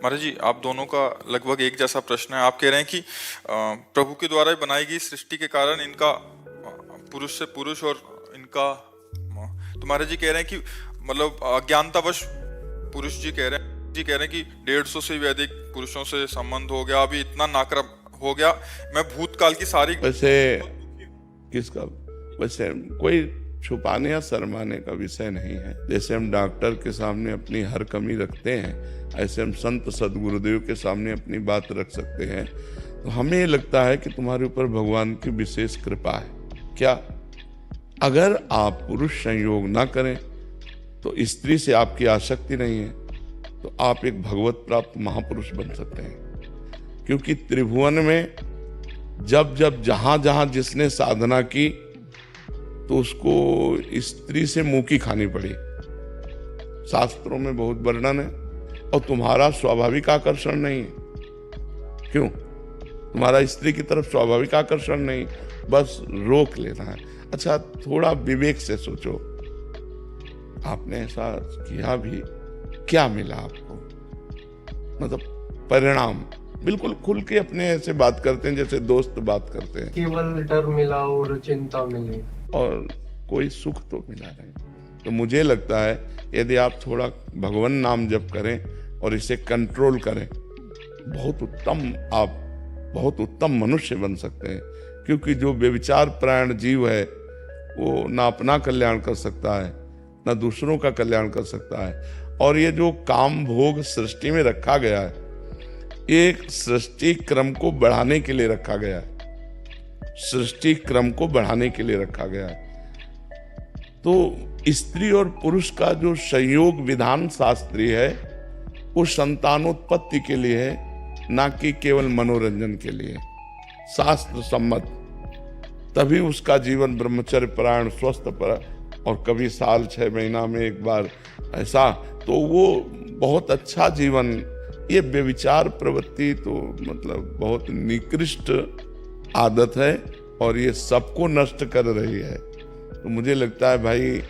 महाराज जी, आप दोनों का लगभग एक जैसा प्रश्न है। आप कह रहे हैं कि प्रभु के द्वारा ही बनाई गई सृष्टि के कारण इनका पुरुष से पुरुष और इनका तो महाराज जी कह रहे हैं कि मतलब अज्ञानतावश पुरुष जी कह रहे हैं कि 150 से भी अधिक पुरुषों से संबंध हो गया, अभी इतना नाक्रम हो गया। मैं भूतकाल की सारी वैसे किसका वैसे कोई छुपाने या शर्माने का विषय नहीं है। जैसे हम डॉक्टर के सामने अपनी हर कमी रखते हैं, ऐसे हम संत सदगुरुदेव के सामने अपनी बात रख सकते हैं। तो हमें ये लगता है कि तुम्हारे ऊपर भगवान की विशेष कृपा है। क्या अगर आप पुरुष संयोग ना करें तो स्त्री से आपकी आसक्ति नहीं है तो आप एक भगवत प्राप्त महापुरुष बन सकते हैं। क्योंकि त्रिभुवन में जब जब जहां जहां जिसने साधना की तो उसको स्त्री से मुंह की खानी पड़ी। शास्त्रों में बहुत वर्णन है। और तुम्हारा स्वाभाविक आकर्षण नहीं है। क्यों? तुम्हारा स्त्री की तरफ स्वाभाविक आकर्षण नहीं, बस रोक लेना है। अच्छा, थोड़ा विवेक से सोचो, आपने ऐसा किया भी, क्या मिला आपको? मतलब परिणाम बिल्कुल खुल के अपने ऐसे बात करते हैं जैसे दोस्त बात करते हैं। केवल डर मिला और चिंता मिली और कोई सुख तो मिला नहीं। तो मुझे लगता है यदि आप थोड़ा भगवान नाम जप करें और इसे कंट्रोल करें, आप बहुत उत्तम मनुष्य बन सकते हैं। क्योंकि जो व्यभिचार प्राण जीव है वो ना अपना कल्याण कर सकता है ना दूसरों का कल्याण कर सकता है। और ये जो काम भोग सृष्टि में रखा गया है, एक सृष्टि क्रम को बढ़ाने के लिए रखा गया है। सृष्टि क्रम को बढ़ाने के लिए रखा गया है। तो स्त्री और पुरुष का जो संयोग विधान शास्त्रीय है वो संतानोत्पत्ति के लिए है, ना कि केवल मनोरंजन के लिए। शास्त्र सम्मत। तभी उसका जीवन ब्रह्मचर्य परायण स्वस्थ पर, और कभी साल 6 महीना में एक बार ऐसा, तो वो बहुत अच्छा जीवन। ये व्यभिचार प्रवृत्ति तो मतलब बहुत निकृष्ट आदत है और ये सबको नष्ट कर रही है। तो मुझे लगता है भाई,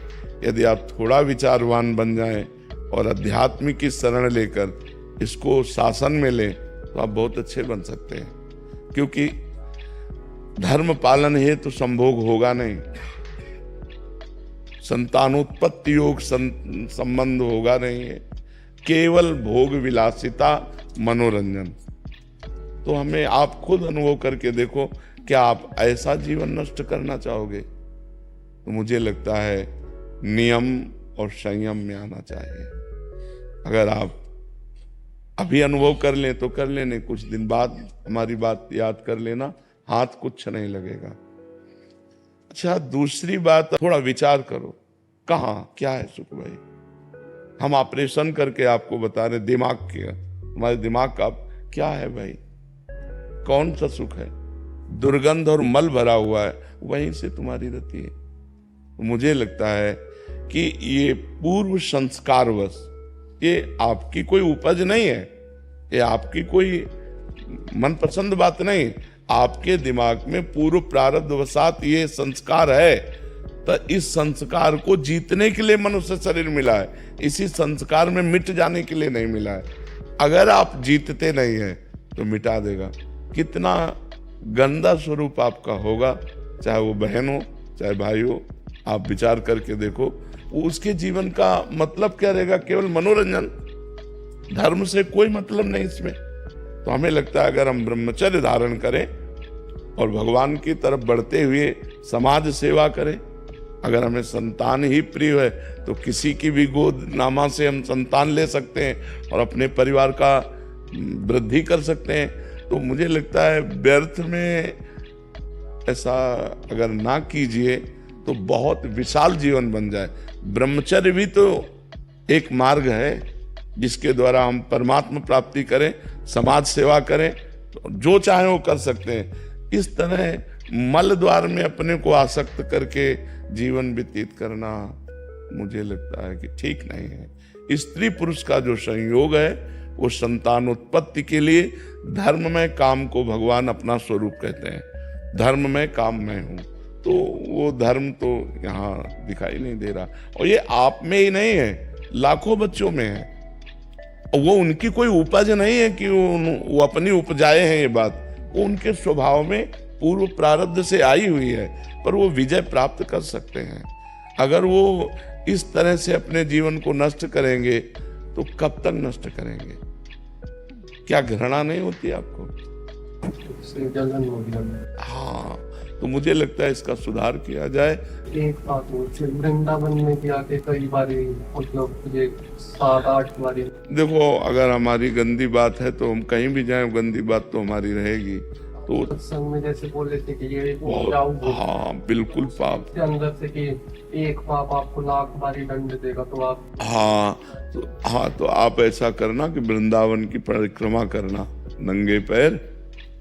यदि आप थोड़ा विचारवान बन जाएं और अध्यात्म की शरण लेकर इसको शासन में लें तो आप बहुत अच्छे बन सकते हैं। क्योंकि धर्म पालन है तो संभोग होगा नहीं, संतानोत्पत्ति योग संबंध होगा नहीं है, केवल भोग विलासिता मनोरंजन। तो हमें आप खुद अनुभव करके देखो, क्या आप ऐसा जीवन नष्ट करना चाहोगे? तो मुझे लगता है नियम और संयम में आना चाहिए। अगर आप अभी अनुभव कर लें तो कर लेने, कुछ दिन बाद हमारी बात याद कर लेना, हाथ कुछ नहीं लगेगा। अच्छा, दूसरी बात, थोड़ा विचार करो, कहाँ क्या है सुख भाई? हम ऑपरेशन करके आपको बता रहे दिमाग के, हमारे दिमाग का क्या है भाई? कौन सा सुख है? दुर्गंध और मल भरा हुआ है, वहीं से तुम्हारी रति है। मुझे लगता है कि ये पूर्व संस्कारवश, ये आपकी कोई उपज नहीं है, ये आपकी कोई मनपसंद बात नहीं। आपके दिमाग में पूर्व प्रारब्धवशात ये संस्कार है। तो इस संस्कार को जीतने के लिए मनुष्य शरीर मिला है, इसी संस्कार में मिट जाने के लिए नहीं मिला है। अगर आप जीतते नहीं हैं तो मिटा देगा। कितना गंदा स्वरूप आपका होगा, चाहे वो बहन हो चाहे भाई हो। आप विचार करके देखो, उसके जीवन का मतलब क्या रहेगा? केवल मनोरंजन, धर्म से कोई मतलब नहीं इसमें। तो हमें लगता है अगर हम ब्रह्मचर्य धारण करें और भगवान की तरफ बढ़ते हुए समाज सेवा करें, अगर हमें संतान ही प्रिय है तो किसी की भी गोद नामा से हम संतान ले सकते हैं और अपने परिवार का वृद्धि कर सकते हैं। तो मुझे लगता है व्यर्थ में ऐसा अगर ना कीजिए तो बहुत विशाल जीवन बन जाए। ब्रह्मचर्य भी तो एक मार्ग है जिसके द्वारा हम परमात्मा प्राप्ति करें, समाज सेवा करें, तो जो चाहे वो कर सकते हैं। इस तरह मल द्वार में अपने को आसक्त करके जीवन व्यतीत करना मुझे लगता है कि ठीक नहीं है। स्त्री पुरुष का जो संयोग है वो संतानोत्पत्ति के लिए, धर्म में काम को भगवान अपना स्वरूप कहते हैं। धर्म में काम मैं हूँ, तो वो धर्म तो यहाँ दिखाई नहीं दे रहा। और ये आप में ही नहीं है, लाखों बच्चों में है। वो उनकी कोई उपज नहीं है कि वो अपनी उपजाए हैं, ये बात वो उनके स्वभाव में पूर्व प्रारब्ध से आई हुई है, पर वो विजय प्राप्त कर सकते हैं। अगर वो इस तरह से अपने जीवन को नष्ट करेंगे तो कब तक नष्ट करेंगे? क्या घृणा नहीं होती आपको? से जलन हो गया। हाँ, तो मुझे लगता है इसका सुधार किया जाए। एक बात हो, वृंदावन में भी आके कई बारी मतलब ये 7-8 बारी। देखो, अगर हमारी गंदी बात है तो हम कहीं भी जाएं, गंदी बात तो हमारी रहेगी। तो सत्संग में जैसे बोले थे कि ये उपजाऊ भोग हाँ, बिल्कुल पाप। के अंदर से कि एक पाप आपको लाख बारी दंड देगा, तो आप हाँ, तो आप ऐसा करना कि वृंदावन की परिक्रमा करना नंगे पैर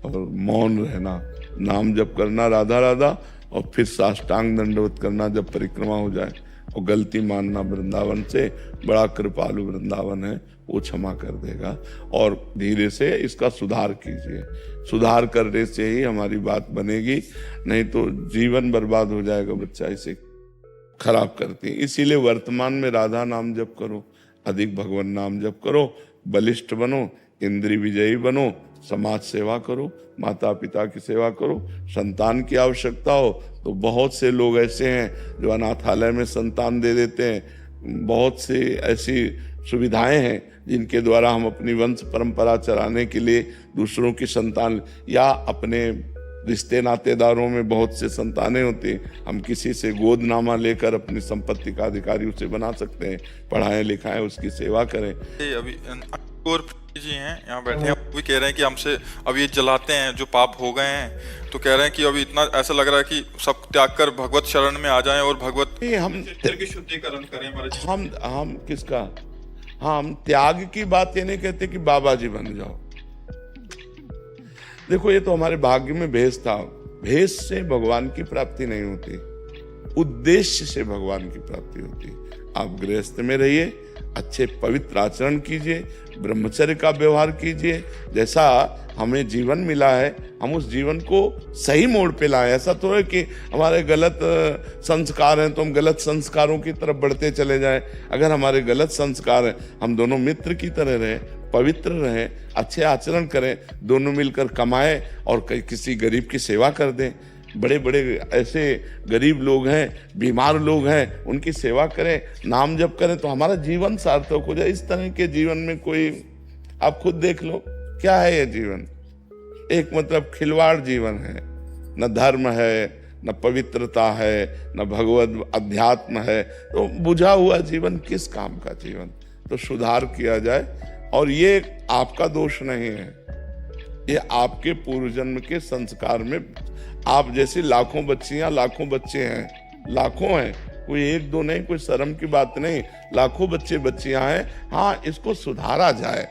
और मौन रहना, नाम जप करना राधा राधा, और फिर साष्टांग दंडवत करना जब परिक्रमा हो जाए, और गलती मानना वृंदावन से। बड़ा कृपालु वृंदावन है, वो क्षमा कर देगा। और धीरे से इसका सुधार कीजिए। सुधार करने से ही हमारी बात बनेगी, नहीं तो जीवन बर्बाद हो जाएगा। बच्चा इसे खराब करती है। इसीलिए वर्तमान में राधा नाम जप करो, अधिक भगवान नाम जप करो, बलिष्ठ बनो, इंद्रिय विजयी बनो, समाज सेवा करो, माता पिता की सेवा करो। संतान की आवश्यकता हो तो बहुत से लोग ऐसे हैं जो अनाथालय में संतान दे देते हैं। बहुत से ऐसी सुविधाएं हैं जिनके द्वारा हम अपनी वंश परंपरा चलाने के लिए दूसरों की संतान, या अपने रिश्ते नातेदारों में बहुत से संतानें होती हैं, हम किसी से गोदनामा लेकर अपनी संपत्ति का अधिकारी उसे बना सकते हैं। पढ़ाएं लिखाएं, उसकी सेवा करें। अभी और जी हैं यहाँ बैठे हैं, वो भी कह रहे हैं कि हमसे अब ये जलाते हैं जो पाप हो गए हैं, तो कह रहे हैं कि अभी इतना ऐसा लग रहा है कि सब त्याग कर भगवत शरण में आ जाएं और भगवत हम की शुद्धिकरण करें हमारे। हम किसका, हम त्याग की बात ये नहीं कहते कि बाबा जी बन जाओ। देखो, ये तो हमारे भाग्य में भेष था। भेष से भगवान की प्राप्ति नहीं होती, उद्देश्य से भगवान की प्राप्ति होती। आप गृहस्थ में रहिए, अच्छे पवित्र आचरण कीजिए, ब्रह्मचर्य का व्यवहार कीजिए। जैसा हमें जीवन मिला है, हम उस जीवन को सही मोड़ पे लाएं। ऐसा तो है कि हमारे गलत संस्कार हैं तो हम गलत संस्कारों की तरफ बढ़ते चले जाएं। अगर हमारे गलत संस्कार हैं, हम दोनों मित्र की तरह रहें, पवित्र रहें, अच्छे आचरण करें, दोनों मिलकर कमाएं और किसी गरीब की सेवा कर दें। बड़े बड़े ऐसे गरीब लोग हैं, बीमार लोग हैं, उनकी सेवा करें, नाम जप करें, तो हमारा जीवन सार्थक हो जाए। इस तरह के जीवन में कोई, आप खुद देख लो क्या है ये जीवन। एक मतलब खिलवाड़ जीवन है, न धर्म है, न पवित्रता है, न भगवत अध्यात्म है। तो बुझा हुआ जीवन किस काम का जीवन? तो सुधार किया जाए। और ये आपका दोष नहीं है, ये आपके पूर्व जन्म के संस्कार में। आप जैसी लाखों बच्चियां, लाखों बच्चे हैं, लाखों हैं, कोई एक दो नहीं, कोई शर्म की बात नहीं, लाखों बच्चे बच्चियां हैं। हाँ, इसको सुधारा जाए,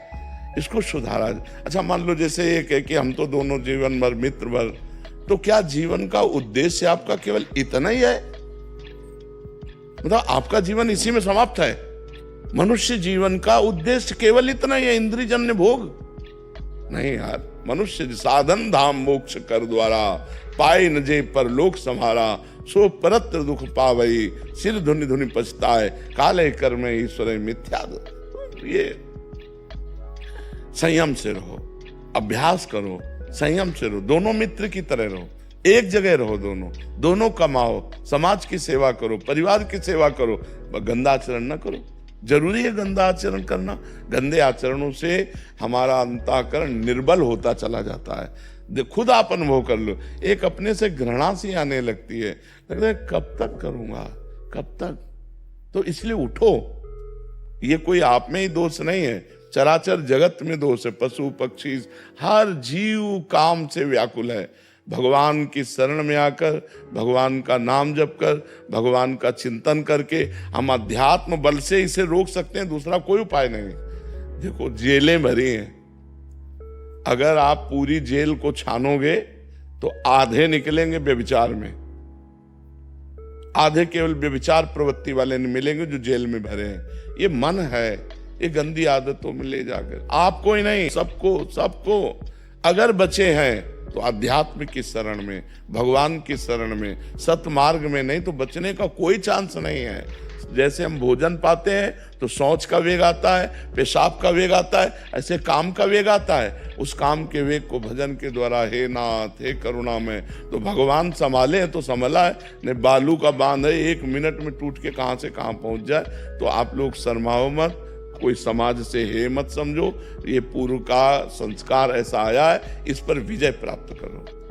इसको सुधारा जाए। अच्छा, मान लो जैसे ये कहे कि हम तो दोनों जीवन भर मित्र भर, तो क्या जीवन का उद्देश्य आपका केवल इतना ही है? मतलब आपका जीवन इसी में समाप्त है? मनुष्य जीवन का उद्देश्य केवल इतना ही है, इंद्रियजन्य भोग? नहीं यार, मनुष्य साधन धाम मोक्ष कर द्वारा, पाए न जे पर लोक संहारा, सो परत्र दुख पावई, सिर धुनि धुनि पछताए, काले कर्म ईश्वर मिथ्या। ये संयम से रहो, अभ्यास करो, संयम से रहो, दोनों मित्र की तरह रहो, एक जगह रहो, दोनों कमाओ, समाज की सेवा करो, परिवार की सेवा करो, गंदा आचरण न करो। जरूरी है गंदा आचरण करना। गंदे आचरणों से हमारा अंतःकरण निर्बल होता चला जाता है। खुद आप अनुभव कर लो, एक अपने से घृणा सी आने लगती है, लगता है कब तक करूंगा, कब तक? तो इसलिए उठो। ये कोई आप में ही दोष नहीं है, चराचर जगत में दोष है। पशु पक्षी हर जीव काम से व्याकुल है। भगवान की शरण में आकर, भगवान का नाम जप कर, भगवान का चिंतन करके हम अध्यात्म बल से इसे रोक सकते हैं। दूसरा कोई उपाय नहीं। देखो, जेलें भरी हैं, अगर आप पूरी जेल को छानोगे तो आधे निकलेंगे व्यभिचार में, आधे केवल व्यभिचार प्रवृत्ति वाले नहीं मिलेंगे जो जेल में भरे हैं। ये मन है, ये गंदी आदतों में ले जाकर आपको ही नहीं, सबको अगर बचे हैं तो अध्यात्म की शरण में, भगवान की शरण में, सतमार्ग में, नहीं तो बचने का कोई चांस नहीं है। जैसे हम भोजन पाते हैं तो शौच का वेग आता है, पेशाब का वेग आता है, ऐसे काम का वेग आता है। उस काम के वेग को भजन के द्वारा, हे नाथ हे करुणा में, तो भगवान संभाले तो संभला है, नहीं बालू का बांध है, 1 मिनट में टूट के कहाँ से कहाँ पहुंच जाए। तो आप लोग शर्माओ मत, कोई समाज से हे मत समझो, ये पूर्व का संस्कार ऐसा आया है, इस पर विजय प्राप्त करो।